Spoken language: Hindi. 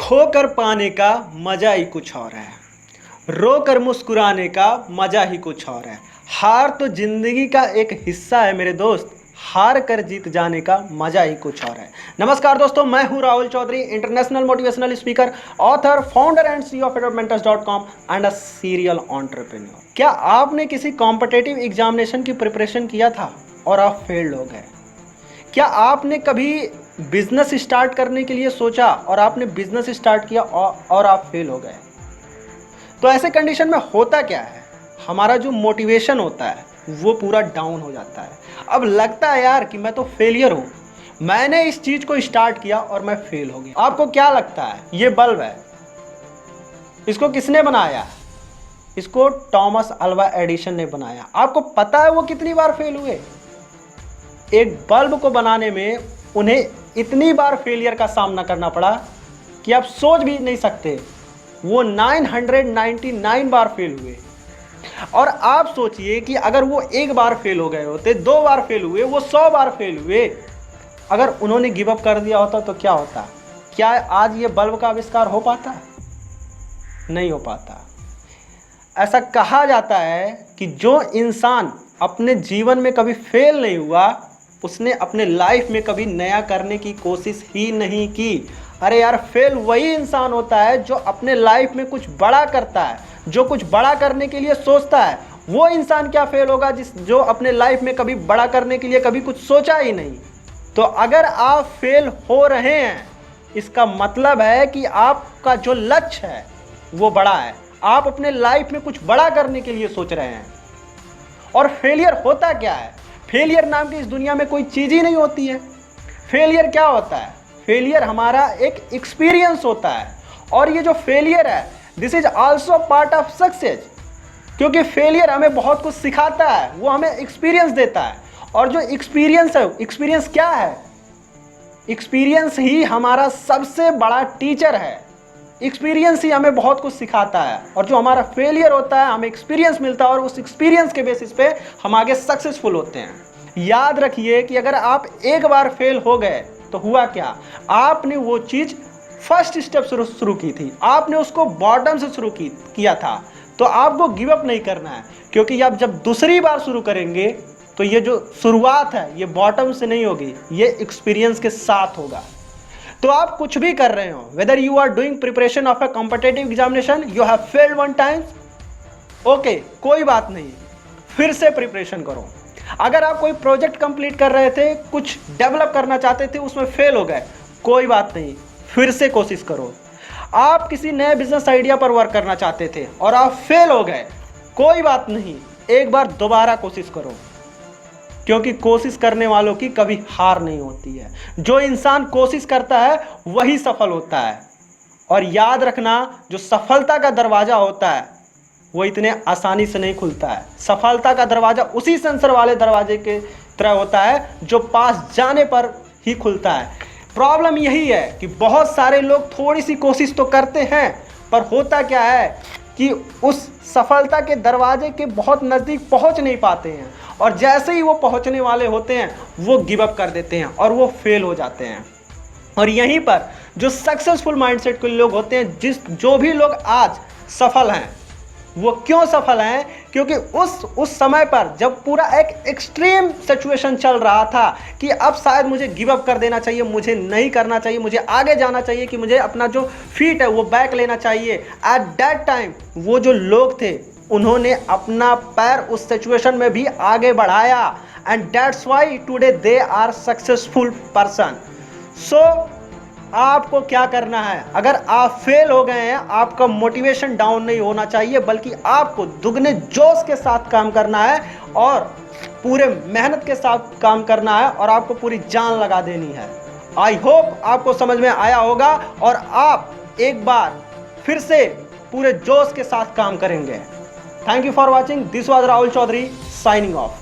खोकर पाने का मजा ही कुछ और है। रोकर मुस्कुराने का मजा ही कुछ और है। हार तो जिंदगी का एक हिस्सा है मेरे दोस्त। हार कर जीत जाने का मजा ही कुछ और है। नमस्कार दोस्तों, मैं हूं Rahul Chaudhary, international motivational speaker, author, founder and CEO of adopmentors.com and a serial entrepreneur. क्या आपने किसी कॉम्पिटिटिव एग्जामिनेशन की प्रिपरेशन किया था और आप फेल्ड हो गए? क्या आपने कभी बिजनेस स्टार्ट करने के लिए सोचा और आपने बिजनेस स्टार्ट किया और आप फेल हो गए? तो ऐसे कंडीशन में होता क्या है, हमारा जो मोटिवेशन होता है वो पूरा डाउन हो जाता है। अब लगता है यार कि मैं तो फेलियर हूँ, मैंने इस चीज को स्टार्ट किया और मैं फेल हो गया। आपको क्या लगता है? ये बल्ब है, इसको किसने बनाया? इसको थॉमस अल्वा एडिसन ने बनाया। आपको पता है वो कितनी बार फेल हुए? एक बल्ब को बनाने में उन्हें इतनी बार फेलियर का सामना करना पड़ा कि आप सोच भी नहीं सकते। वो 999 बार फेल हुए। और आप सोचिए कि अगर वो एक बार फेल हो गए होते, 2 बार फेल हुए, वो 100 बार फेल हुए, अगर उन्होंने गिव अप कर दिया होता तो क्या होता? क्या आज ये बल्ब का आविष्कार हो पाता? नहीं हो पाता। ऐसा कहा जाता है कि जो इंसान अपने जीवन में कभी फेल नहीं हुआ, उसने अपने लाइफ में कभी नया करने की कोशिश ही नहीं की। अरे यार, फेल वही इंसान होता है जो अपने लाइफ में कुछ बड़ा करता है, जो कुछ बड़ा करने के लिए सोचता है। वो इंसान क्या फेल होगा जो अपने लाइफ में कभी बड़ा करने के लिए कभी कुछ सोचा ही नहीं। तो अगर आप फेल हो रहे हैं, इसका मतलब है कि आपका जो लक्ष्य है वो बड़ा है। आप अपने लाइफ में कुछ बड़ा करने के लिए सोच रहे हैं। और फेलियर होता क्या है? फेलियर नाम की इस दुनिया में कोई चीज ही नहीं होती है। फेलियर क्या होता है? फेलियर हमारा एक एक्सपीरियंस होता है। और ये जो फेलियर है, this is also part of success. क्योंकि फेलियर हमें बहुत कुछ सिखाता है, वो हमें एक्सपीरियंस देता है। और जो एक्सपीरियंस है, एक्सपीरियंस क्या है? एक्सपीरियंस ही हमारा सबसे बड़ा टीचर है। एक्सपीरियंस ही हमें बहुत कुछ सिखाता है। और जो हमारा फेलियर होता है, हमें एक्सपीरियंस मिलता है और उस एक्सपीरियंस के बेसिस पे हम आगे सक्सेसफुल होते हैं। याद रखिए कि अगर आप एक बार फेल हो गए तो हुआ क्या? आपने वो चीज फर्स्ट स्टेप शुरू की थी, आपने उसको बॉटम से शुरू किया था। तो आपको गिव अप नहीं करना है, क्योंकि आप जब दूसरी बार शुरू करेंगे तो ये जो शुरुआत है ये बॉटम से नहीं होगी, ये एक्सपीरियंस के साथ होगा। तो आप कुछ भी कर रहे हो, whether you are doing preparation of a competitive examination, you have failed one time, okay, कोई बात नहीं, फिर से प्रिपरेशन करो। अगर आप कोई प्रोजेक्ट कंप्लीट कर रहे थे, कुछ डेवलप करना चाहते थे, उसमें फेल हो गए, कोई बात नहीं, फिर से कोशिश करो। आप किसी नए बिजनेस आइडिया पर वर्क करना चाहते थे और आप फेल हो गए, कोई बात नहीं, एक बार दोबारा कोशिश करो। क्योंकि कोशिश करने वालों की कभी हार नहीं होती है। जो इंसान कोशिश करता है वही सफल होता है। और याद रखना, जो सफलता का दरवाजा होता है वो इतने आसानी से नहीं खुलता है। सफलता का दरवाजा उसी सेंसर वाले दरवाजे के तरह होता है जो पास जाने पर ही खुलता है। प्रॉब्लम यही है कि बहुत सारे लोग थोड़ी सी कोशिश तो करते हैं, पर होता क्या है कि उस सफलता के दरवाजे के बहुत नज़दीक पहुंच नहीं पाते हैं। और जैसे ही वो पहुंचने वाले होते हैं, वो गिव अप कर देते हैं और वो फेल हो जाते हैं। और यहीं पर जो सक्सेसफुल माइंडसेट के लोग होते हैं, जो भी लोग आज सफल हैं, वो क्यों सफल हैं? क्योंकि उस समय पर जब पूरा एक एक्सट्रीम सिचुएशन चल रहा था कि अब शायद मुझे गिव अप कर देना चाहिए, मुझे नहीं करना चाहिए, मुझे आगे जाना चाहिए, कि मुझे अपना जो फीट है वो बैक लेना चाहिए। एट दैट टाइम वो जो लोग थे, उन्होंने अपना पैर उस सिचुएशन में भी आगे बढ़ाया। And that's why today they are successful person. So आपको क्या करना है? अगर आप फेल हो गए हैं, आपका मोटिवेशन डाउन नहीं होना चाहिए, बल्कि आपको दुगने जोश के साथ काम करना है और पूरे मेहनत के साथ काम करना है और आपको पूरी जान लगा देनी है। आई होप आपको समझ में आया होगा और आप एक बार फिर से पूरे जोश के साथ काम करेंगे। Thank you for watching. This was Rahul Chaudhary signing of.